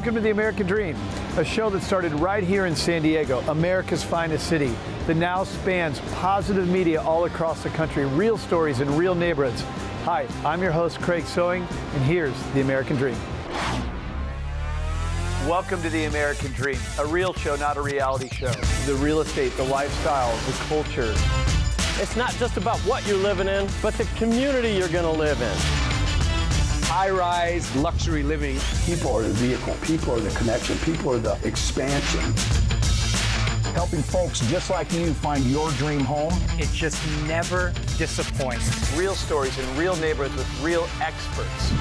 Welcome to the American Dream, a show that started right here in San Diego, America's finest city, that now spans positive media all across the country, real stories in real neighborhoods. Hi, I'm your host, Craig Sewing, and here's the American Dream. Welcome to the American Dream, a real show, not a reality show. The real estate, the lifestyle, the culture. It's not just about what you're living in, but the community you're going to live in. High-rise luxury living. People are the vehicle, people are the connection, people are the expansion. Helping folks just like you find your dream home. It just never disappoints. Real stories in real neighborhoods with real experts.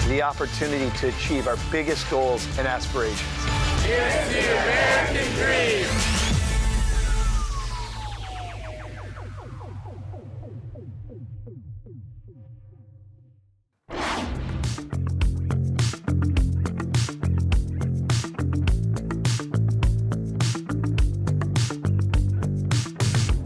The opportunity to achieve our biggest goals and aspirations. It's the American Dream!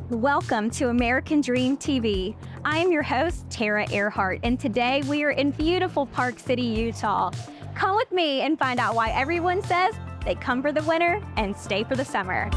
Welcome to American Dream TV. I am your host, Tara Earhart, and today we are in beautiful Park City, Utah. Come with me and find out why everyone says they come for the winter and stay for the summer.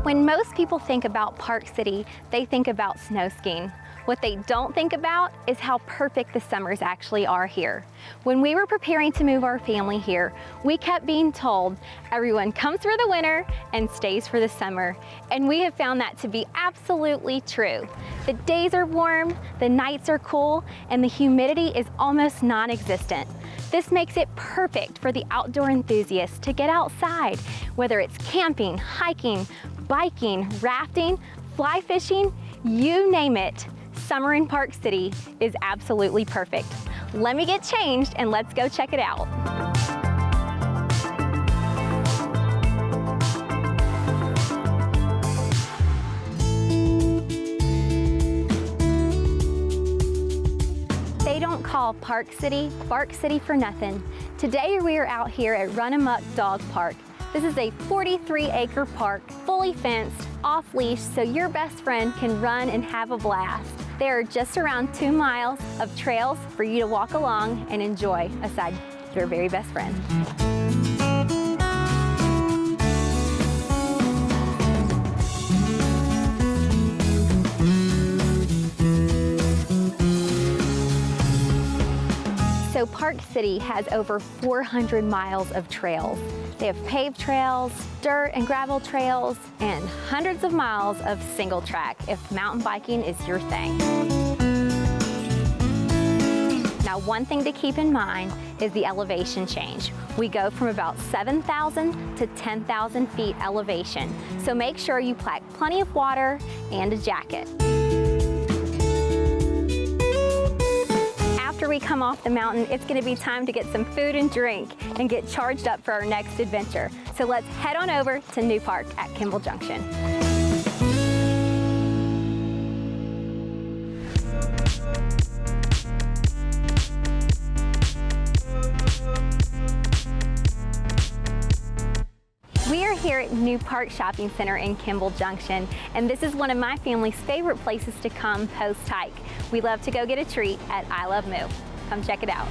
When most people think about Park City, they think about snow skiing. What they don't think about is how perfect the summers actually are here. When we were preparing to move our family here, we kept being told everyone comes for the winter and stays for the summer. And we have found that to be absolutely true. The days are warm, the nights are cool, and the humidity is almost non-existent. This makes it perfect for the outdoor enthusiasts to get outside, whether it's camping, hiking, biking, rafting, fly fishing, you name it. Summer in Park City is absolutely perfect. Let me get changed and let's go check it out. They don't call Park City for nothing. Today we are out here at Run Amuck Dog Park. This is a 43-acre park, fully fenced, off-leash, so your best friend can run and have a blast. There are just around 2 miles of trails for you to walk along and enjoy aside your very best friend. So Park City has over 400 miles of trails. They have paved trails, dirt and gravel trails, and hundreds of miles of single track if mountain biking is your thing. Now, one thing to keep in mind is the elevation change. We go from about 7,000 to 10,000 feet elevation, so make sure you pack plenty of water and a jacket. After we come off the mountain, it's going to be time to get some food and drink and get charged up for our next adventure. So let's head on over to New Park at Kimball Junction. We are here at New Park Shopping Center in Kimball Junction, and this is one of my family's favorite places to come post-hike. We love to go get a treat at I Love Moo. Come check it out.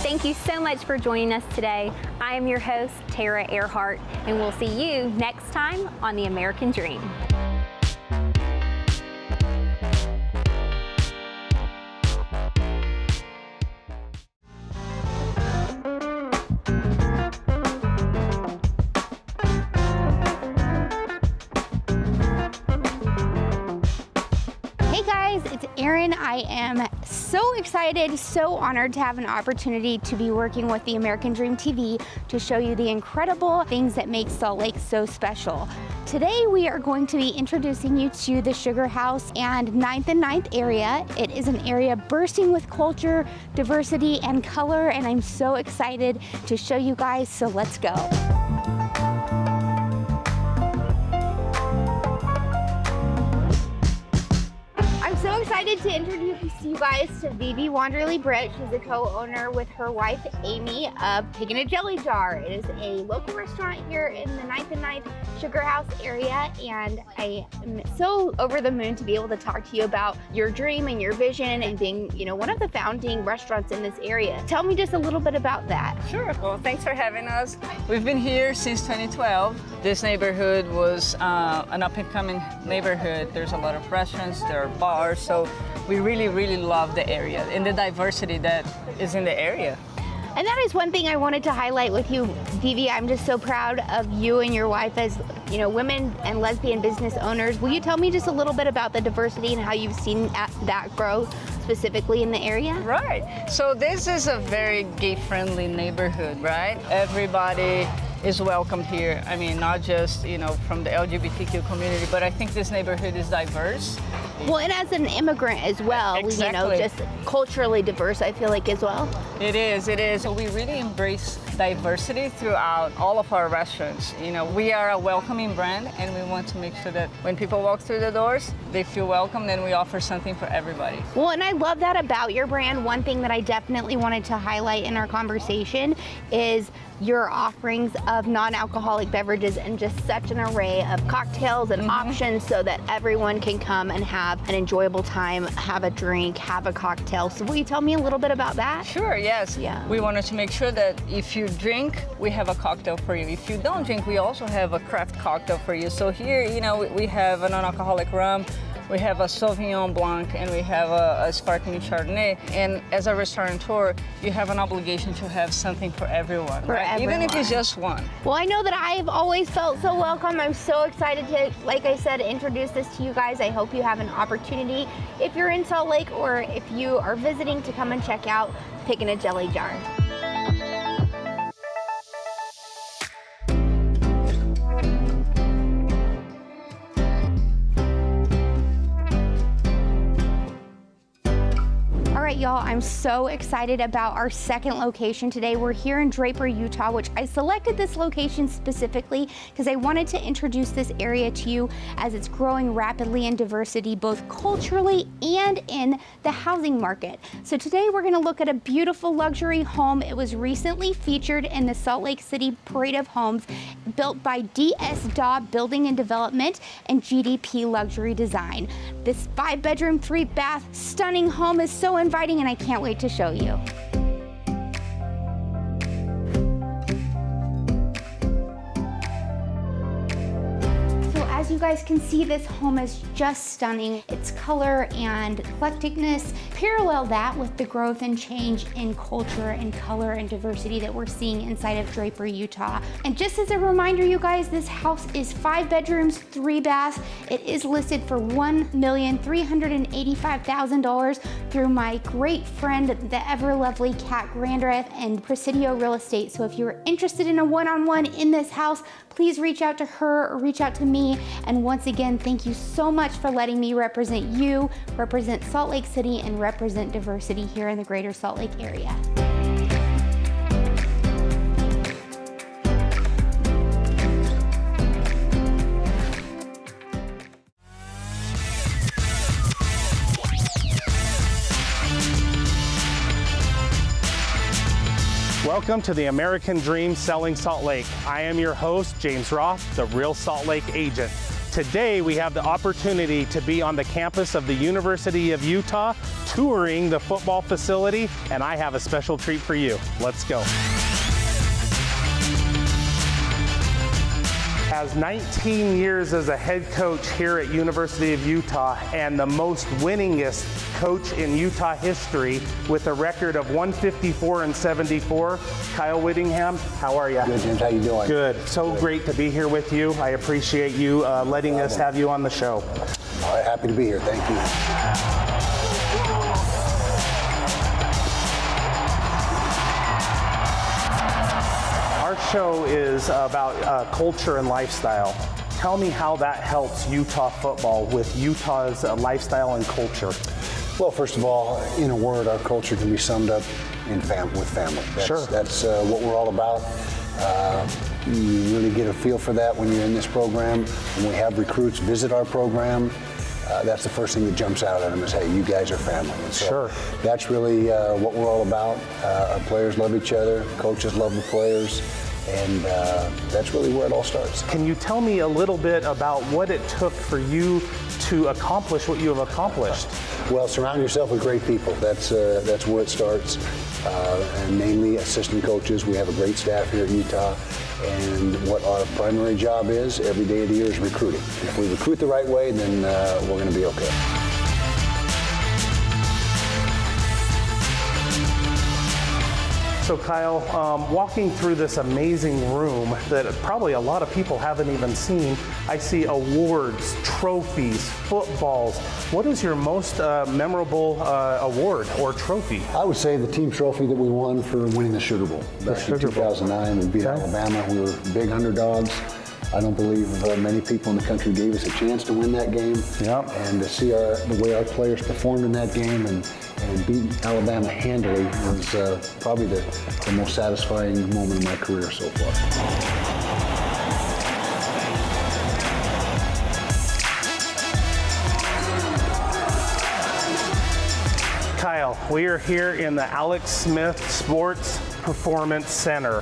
Thank you so much for joining us today. I am your host, Tara Earhart, and we'll see you next time on The American Dream. Hey guys, it's Erin. I am so excited, so honored to have an opportunity to be working with the American Dream TV to show you the incredible things that make Salt Lake so special. Today we are going to be introducing you to the Sugar House and 9th and 9th area. It is an area bursting with culture, diversity, and color, and I'm so excited to show you guys, so let's go. excited to introduce you guys to Vivi Wanderly Britt. She's a co-owner with her wife Amy of Pig in a Jelly Jar. It is a local restaurant here in the 9th and 9th Sugar House area, and I am so over the moon to be able to talk to you about your dream and your vision and being, you know, one of the founding restaurants in this area. Tell me just a little bit about that. Sure. Well, thanks for having us. We've been here since 2012. This neighborhood was an up-and-coming neighborhood. There's a lot of restaurants, there are bars, so we really love the area and the diversity that is in the area. And that is one thing I wanted to highlight with you, Vivi. I'm just so proud of you and your wife as, you know, women and lesbian business owners. Will you tell me just a little bit about the diversity and how you've seen that grow specifically in the area? Right. So this is a very gay-friendly neighborhood, right? Everybody is welcome here. I mean, not just, you know, from the LGBTQ community, but I think this neighborhood is diverse. Well, and as an immigrant as well, Exactly. You know, just culturally diverse, I feel like, as well. It is. So we really embrace diversity throughout all of our restaurants. You know, we are a welcoming brand, and we want to make sure that when people walk through the doors, they feel welcome, and we offer something for everybody. Well, and I love that about your brand. One thing that I definitely wanted to highlight in our conversation is your offerings of non-alcoholic beverages and just such an array of cocktails and options so that everyone can come and have an enjoyable time, have a drink, have a cocktail. So will you tell me a little bit about that? Sure, yes. Yeah. We wanted to make sure that if you drink, we have a cocktail for you. If you don't drink, we also have a craft cocktail for you. So here, you know, we have a non-alcoholic rum, we have a Sauvignon Blanc, and we have a sparkling Chardonnay. And as a restaurateur, you have an obligation to have something for everyone, right? Even if it's just one. Well, I know that I've always felt so welcome. I'm so excited to, like I said, introduce this to you guys. I hope you have an opportunity, if you're in Salt Lake or if you are visiting, to come and check out Pig in a Jelly Jar. Y'all, I'm so excited about our second location today. We're here in Draper, Utah, which I selected this location specifically because I wanted to introduce this area to you as it's growing rapidly in diversity, both culturally and in the housing market. So today we're gonna look at a beautiful luxury home. It was recently featured in the Salt Lake City Parade of Homes, built by DS Daw Building and Development and GDP Luxury Design. This 5-bedroom, 3-bath, stunning home is so inviting, and I can't wait to show you. As you guys can see, this home is just stunning. Its color and eclecticness parallel that with the growth and change in culture and color and diversity that we're seeing inside of Draper, Utah. And just as a reminder, you guys, this house is 5 bedrooms, 3 baths. It is listed for $1,385,000 through my great friend, the ever lovely Kat Grandreth and Presidio Real Estate. So if you're interested in a one-on-one in this house, please reach out to her or reach out to me. And once again, thank you so much for letting me represent you, represent Salt Lake City, and represent diversity here in the greater Salt Lake area. Welcome to the American Dream Selling Salt Lake. I am your host, James Roth, the Real Salt Lake agent. Today we have the opportunity to be on the campus of the University of Utah, touring the football facility, and I have a special treat for you. Let's go. Has 19 years as a head coach here at University of Utah and the most winningest coach in Utah history with a record of 154-74. Kyle Whittingham, how are you? Good, James. How you doing? Good. So great to be here with you. I appreciate you letting us have you on the show. All right, happy to be here. Thank you. Our show is about culture and lifestyle. Tell me how that helps Utah football with Utah's lifestyle and culture. Well, first of all, in a word, our culture can be summed up with family. That's what we're all about. You really get a feel for that when you're in this program. When we have recruits visit our program, that's the first thing that jumps out at them is, hey, you guys are family. And so that's really what we're all about. Our players love each other, coaches love the players, and that's really where it all starts. Can you tell me a little bit about what it took for you to accomplish what you have accomplished? Well, surround yourself with great people. That's where it starts, and mainly assistant coaches. We have a great staff here at Utah, and what our primary job is every day of the year is recruiting. If we recruit the right way, then we're going to be okay. So Kyle, walking through this amazing room that probably a lot of people haven't even seen, I see awards, trophies, footballs. What is your most memorable award or trophy? I would say the team trophy that we won for winning the Sugar Bowl. Back in 2009, we beat Alabama. We were big underdogs. I don't believe many people in the country gave us a chance to win that game. And to see the way our players performed in that game and beat Alabama handily was probably the most satisfying moment of my career so far. Kyle, we are here in the Alex Smith Sports Performance Center.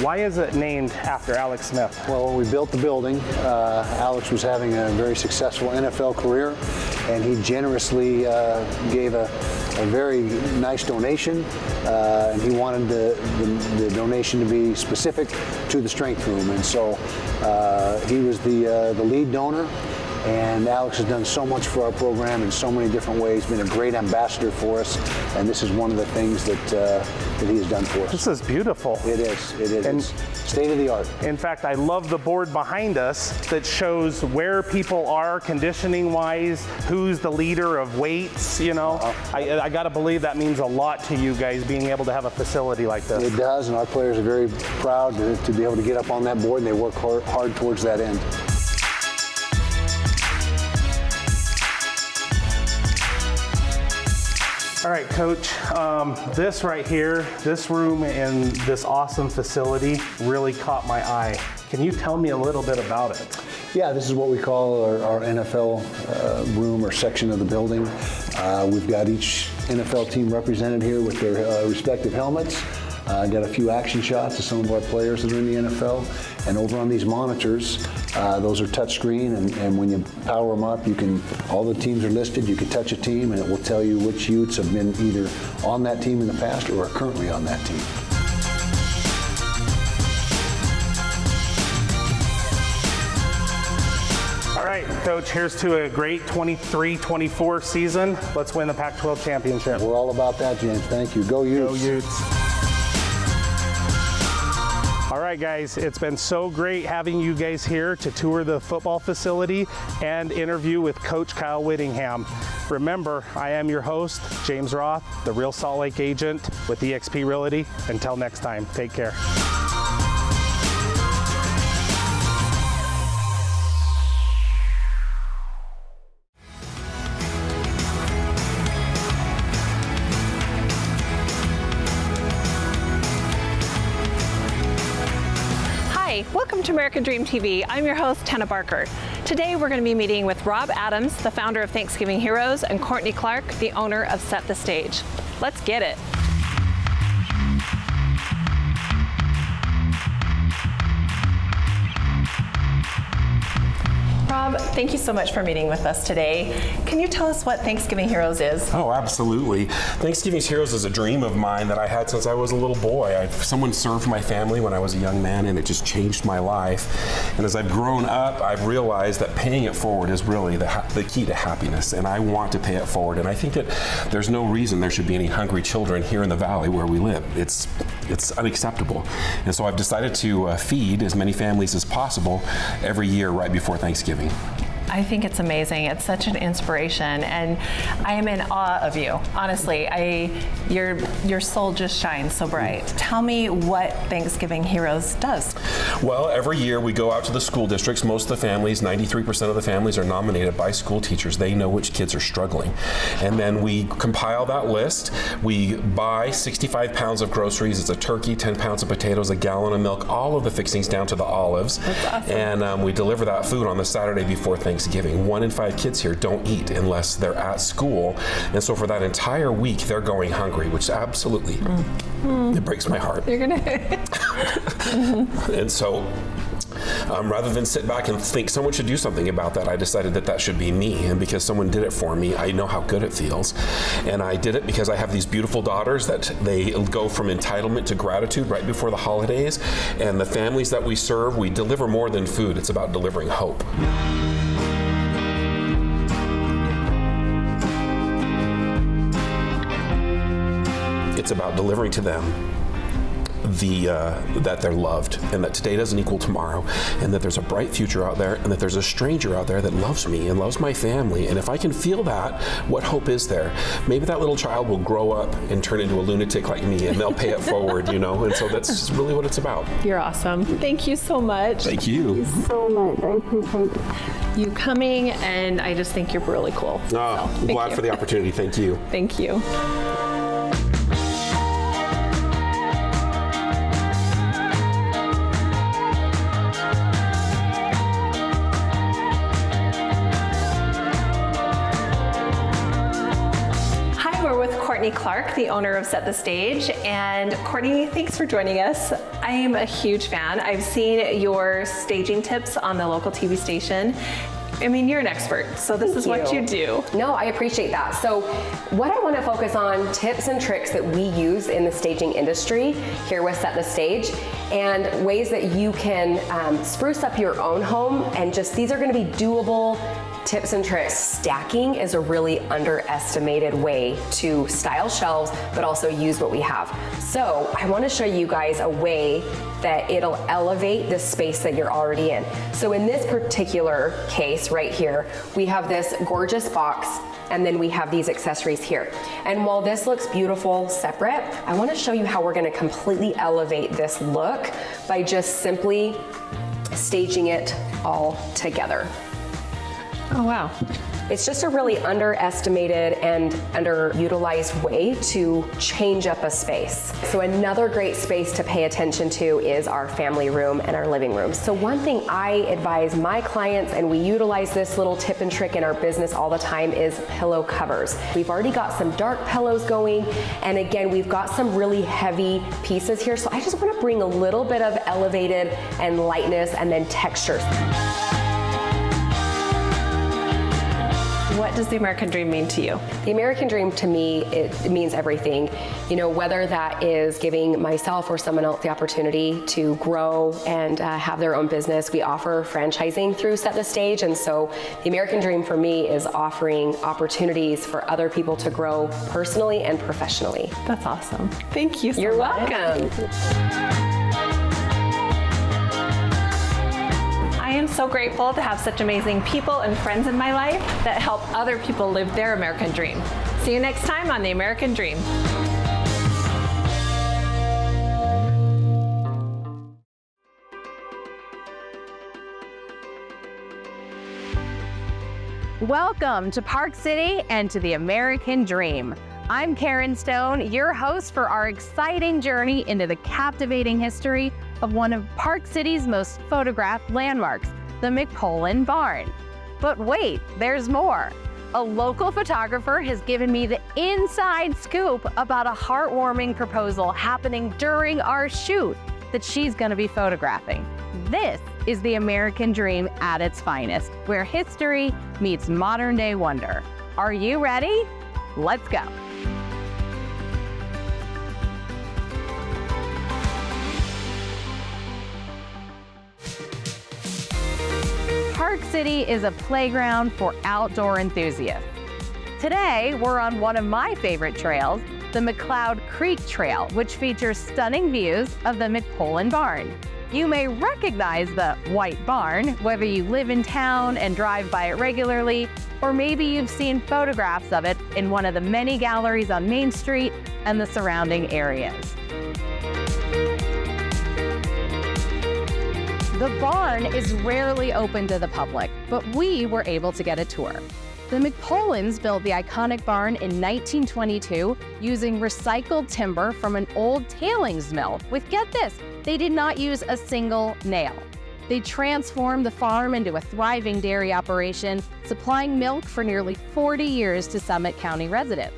Why is it named after Alex Smith? Well, when we built the building, Alex was having a very successful NFL career, and he generously gave a very nice donation, and he wanted the donation to be specific to the strength room, and so he was the lead donor. And Alex has done so much for our program in so many different ways, been a great ambassador for us, and this is one of the things that he has done for us. This is beautiful. It is. And it's state of the art. In fact, I love the board behind us that shows where people are conditioning-wise, who's the leader of weights, you know. I got to believe that means a lot to you guys being able to have a facility like this. It does, and our players are very proud to be able to get up on that board, and they work hard towards that end. All right, Coach, this right here, this room and this awesome facility really caught my eye. Can you tell me a little bit about it? Yeah, this is what we call our NFL room or section of the building. We've got each NFL team represented here with their respective helmets. Got a few action shots of some of our players that are in the NFL. And over on these monitors, those are touchscreen, and when you power them up, all the teams are listed. You can touch a team, and it will tell you which Utes have been either on that team in the past or are currently on that team. All right, Coach, here's to a great 23-24 season. Let's win the Pac-12 championship. We're all about that, James. Thank you. Go Utes. Go Utes. All right, guys, it's been so great having you guys here to tour the football facility and interview with Coach Kyle Whittingham. Remember, I am your host, James Roth, the Real Salt Lake agent with eXp Realty. Until next time, take care. Welcome to American Dream TV. I'm your host, Tenna Barker. Today we're going to be meeting with Rob Adams, the founder of Thanksgiving Heroes, and Courtney Clark, the owner of Set the Stage. Let's get it. Rob, thank you so much for meeting with us today. Can you tell us what Thanksgiving Heroes is? Oh, absolutely. Thanksgiving Heroes is a dream of mine that I had since I was a little boy. Someone served my family when I was a young man, and it just changed my life. And as I've grown up, I've realized that paying it forward is really the key to happiness, and I want to pay it forward. And I think that there's no reason there should be any hungry children here in the valley where we live. It's unacceptable. And so I've decided to feed as many families as possible every year right before Thanksgiving. I think it's amazing. It's such an inspiration, and I am in awe of you. Honestly, your soul just shines so bright. Tell me what Thanksgiving Heroes does. Well, every year we go out to the school districts. Most of the families, 93% of the families, are nominated by school teachers. They know which kids are struggling. And then we compile that list. We buy 65 pounds of groceries. It's a turkey, 10 pounds of potatoes, a gallon of milk, all of the fixings down to the olives. That's awesome. And we deliver that food on the Saturday before Thanksgiving. Thanksgiving. 1 in 5 kids here don't eat unless they're at school. And so for that entire week, they're going hungry, which absolutely, it breaks my heart. You're gonna. And so rather than sit back and think someone should do something about that, I decided that that should be me. And because someone did it for me, I know how good it feels. And I did it because I have these beautiful daughters that they go from entitlement to gratitude right before the holidays. And the families that we serve, we deliver more than food. It's about delivering hope. It's about delivering to them that they're loved, and that today doesn't equal tomorrow, and that there's a bright future out there, and that there's a stranger out there that loves me and loves my family. And if I can feel that, what hope is there? Maybe that little child will grow up and turn into a lunatic like me, and they'll pay it forward, you know? And so that's really what it's about. You're awesome. Thank you so much. Thank you. Thank you so much. I appreciate you coming, and I just think you're really cool. I'm glad for the opportunity. Thank you. Thank you. Courtney Clark, the owner of Set the Stage. And Courtney, thanks for joining us. I am a huge fan. I've seen your staging tips on the local TV station. I mean, you're an expert, so this is what you do. No, I appreciate that. So what I want to focus on, tips and tricks that we use in the staging industry here with Set the Stage, and ways that you can spruce up your own home, and just, these are going to be doable tips and tricks. Stacking is a really underestimated way to style shelves, but also use what we have. So I want to show you guys a way that it'll elevate the space that you're already in. So in this particular case right here, we have this gorgeous box, and then we have these accessories here. And while this looks beautiful separate, I want to show you how we're going to completely elevate this look by just simply staging it all together. Oh, wow. It's just a really underestimated and underutilized way to change up a space. So another great space to pay attention to is our family room and our living room. So one thing I advise my clients, and we utilize this little tip and trick in our business all the time, is pillow covers. We've already got some dark pillows going, and again, we've got some really heavy pieces here. So I just want to bring a little bit of elevated and lightness and then texture. What does the American Dream mean to you? The American Dream to me, it means everything. You know, whether that is giving myself or someone else the opportunity to grow and have their own business. We offer franchising through Set the Stage, and so the American Dream for me is offering opportunities for other people to grow personally and professionally. That's awesome. Thank you so much. You're welcome. I am so grateful to have such amazing people and friends in my life that help other people live their American dream. See you next time on The American Dream. Welcome to Park City and to The American Dream. I'm Karen Stone, your host for our exciting journey into the captivating history of one of Park City's most photographed landmarks, the McPolin Barn. But wait, there's more. A local photographer has given me the inside scoop about a heartwarming proposal happening during our shoot that she's going to be photographing. This is the American Dream at its finest, where history meets modern day wonder. Are you ready? Let's go. Park City is a playground for outdoor enthusiasts. Today, we're on one of my favorite trails, the McCloud Creek Trail, which features stunning views of the McPolin Barn. You may recognize the white barn, whether you live in town and drive by it regularly, or maybe you've seen photographs of it in one of the many galleries on Main Street and the surrounding areas. The barn is rarely open to the public, but we were able to get a tour. The McPolins built the iconic barn in 1922 using recycled timber from an old tailings mill with, get this, they did not use a single nail. They transformed the farm into a thriving dairy operation, supplying milk for nearly 40 years to Summit County residents.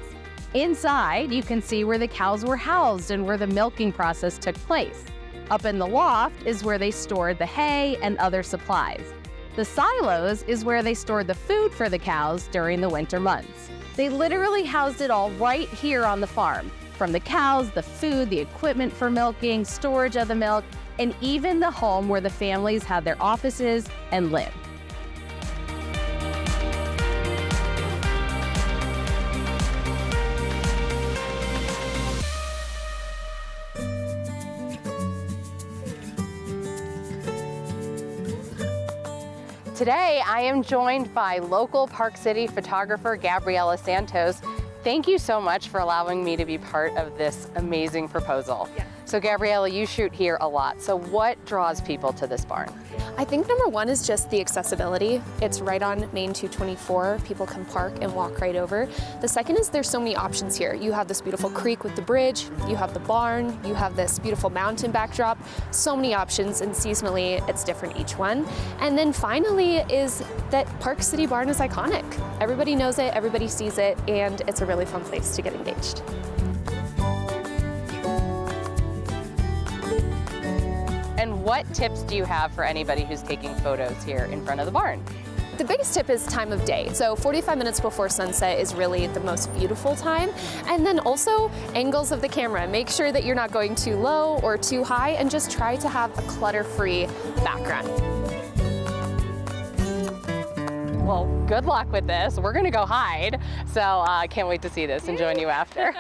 Inside, you can see where the cows were housed and where the milking process took place. Up in the loft is where they stored the hay and other supplies. The silos is where they stored the food for the cows during the winter months. They literally housed it all right here on the farm, from the cows, the food, the equipment for milking, storage of the milk, and even the home where the families had their offices and lived. Today, I am joined by local Park City photographer Gabriela Santos. Thank you so much for allowing me to be part of this amazing proposal. Yeah. So Gabriela, you shoot here a lot. So what draws people to this barn? I think number one is just the accessibility. It's right on Main 224. People can park and walk right over. The second is there's so many options here. You have this beautiful creek with the bridge, you have the barn, you have this beautiful mountain backdrop. So many options, and seasonally it's different each one. And then finally is that Park City barn is iconic. Everybody knows it, everybody sees it, and it's a really fun place to get engaged. And what tips do you have for anybody who's taking photos here in front of the barn? The biggest tip is time of day. So 45 minutes before sunset is really the most beautiful time. And then also angles of the camera. Make sure that you're not going too low or too high, and just try to have a clutter-free background. Well, good luck with this. We're gonna go hide. So I can't wait to see this and join you after.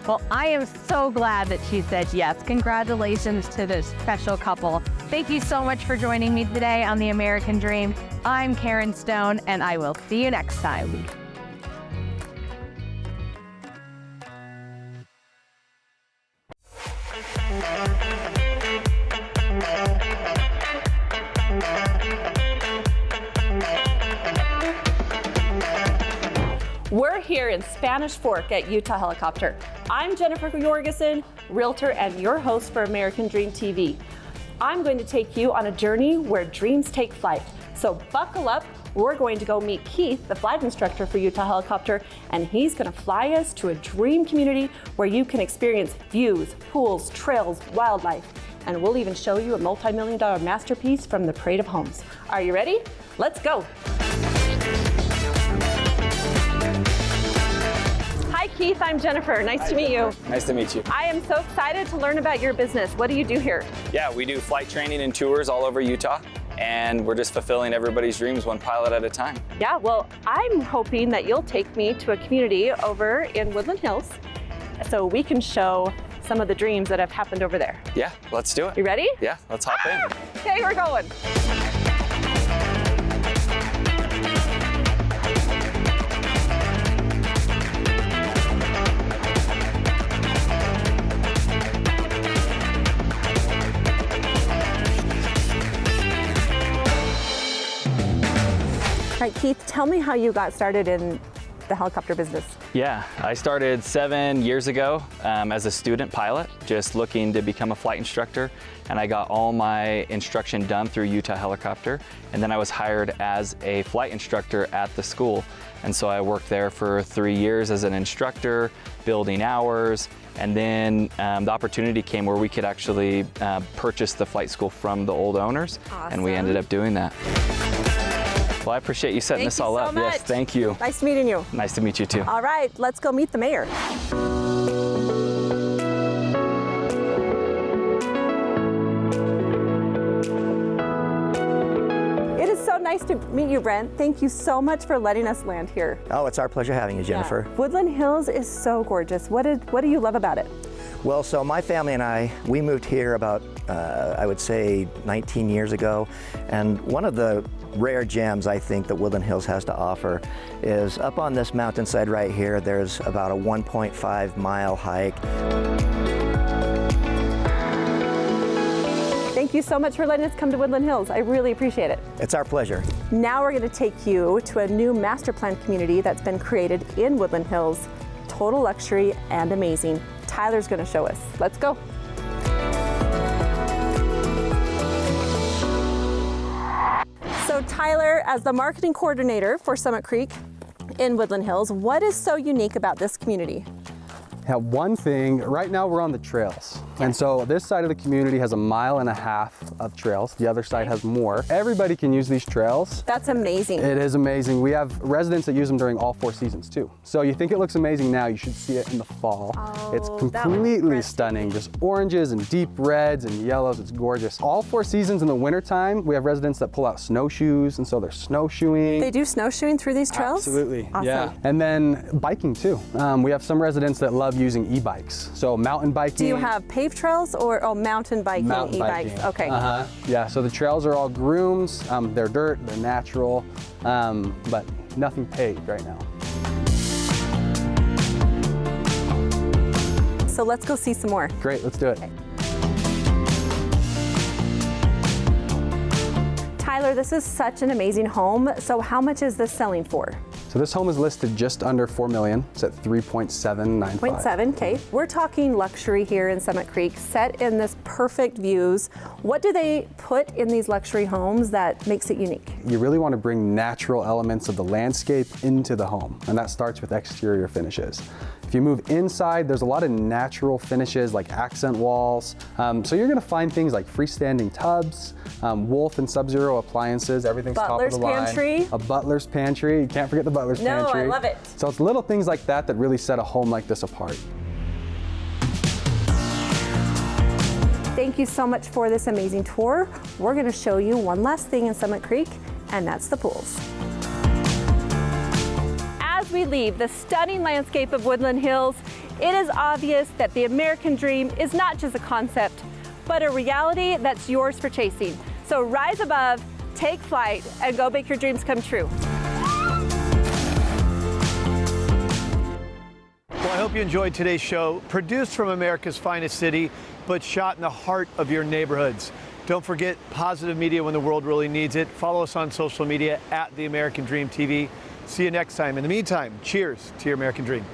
Well, I am so glad that she said yes. Congratulations to this special couple. Thank you so much for joining me today on The American Dream. I'm Karen Stone, and I will see you next time. We're here in Spanish Fork at Utah Helicopter. I'm Jennifer Jorgensen, realtor and your host for American Dream TV. I'm going to take you on a journey where dreams take flight. So buckle up, we're going to go meet Keith, the flight instructor for Utah Helicopter, and he's gonna fly us to a dream community where you can experience views, pools, trails, wildlife, and we'll even show you a multi-million-dollar masterpiece from the Parade of Homes. Are you ready? Let's go. Hi Keith, I'm Jennifer. Nice to meet you. Nice to meet you. I am so excited to learn about your business. What do you do here? Yeah, we do flight training and tours all over Utah, and we're just fulfilling everybody's dreams one pilot at a time. Yeah, well, I'm hoping that you'll take me to a community over in Woodland Hills so we can show some of the dreams that have happened over there. Yeah, let's do it. You ready? Yeah, let's hop in. Okay, we're going. All right, Keith, tell me how you got started in the helicopter business. Yeah, I started 7 years ago as a student pilot, just looking to become a flight instructor, and I got all my instruction done through Utah Helicopter, and then I was hired as a flight instructor at the school, and so I worked there for 3 years as an instructor, building hours, and then the opportunity came where we could actually purchase the flight school from the old owners, and we ended up doing that. Well, I appreciate you setting this all up. Much. Yes, thank you. Nice meeting you. Nice to meet you too. All right, let's go meet the mayor. nice to meet you, Brent. Thank you so much for letting us land here. Oh, it's our pleasure having you, Jennifer. Yeah. Woodland Hills is so gorgeous. What do you love about it? Well, so my family and I, we moved here about, I would say 19 years ago. And one of the rare gems I think that Woodland Hills has to offer is up on this mountainside right here, there's about a 1.5-mile hike. Thank you so much for letting us come to Woodland Hills. I really appreciate it. It's our pleasure. Now we're going to take you to a new master plan community that's been created in Woodland Hills. Total luxury and amazing. Tyler's going to show us. Let's go. So Tyler, as the marketing coordinator for Summit Creek in Woodland Hills, what is so unique about this community? Yeah, one thing, right now we're on the trails. And so this side of the community has 1.5 miles of trails. The other side has more. Everybody can use these trails. That's amazing. It is amazing. We have residents that use them during all 4 seasons too. So you think it looks amazing now, you should see it in the fall. Oh, it's completely stunning. Just oranges and deep reds and yellows. It's gorgeous. All 4 seasons in the wintertime, we have residents that pull out snowshoes, and so they're snowshoeing. They do snowshoeing through these trails? Absolutely. Awesome. Yeah. And then biking too. We have some residents that love using e-bikes. So mountain biking. Do you have paved trails or mountain biking, e-bikes? Okay. Yeah, so the trails are all groomed. They're dirt, they're natural, but nothing paved right now. So let's go see some more. Great, let's do it. Okay. Tyler, this is such an amazing home. So how much is this selling for? So this home is listed just under $4 million. It's at 3.795. 0.7, okay. We're talking luxury here in Summit Creek, set in this perfect views. What do they put in these luxury homes that makes it unique? You really want to bring natural elements of the landscape into the home, and that starts with exterior finishes. If you move inside, there's a lot of natural finishes like accent walls. So you're gonna find things like freestanding tubs, Wolf and Sub-Zero appliances, everything's top of the line. Butler's pantry. A butler's pantry, you can't forget the butler's pantry. No, I love it. So it's little things like that that really set a home like this apart. Thank you so much for this amazing tour. We're gonna show you one last thing in Summit Creek, and that's the pools. As we leave the stunning landscape of Woodland Hills, it is obvious that the American dream is not just a concept, but a reality that's yours for chasing. So rise above, take flight, and go make your dreams come true. Well, I hope you enjoyed today's show, produced from America's finest city, but shot in the heart of your neighborhoods. Don't forget positive media when the world really needs it. Follow us on social media at The American Dream TV. See you next time. In the meantime, cheers to your American dream.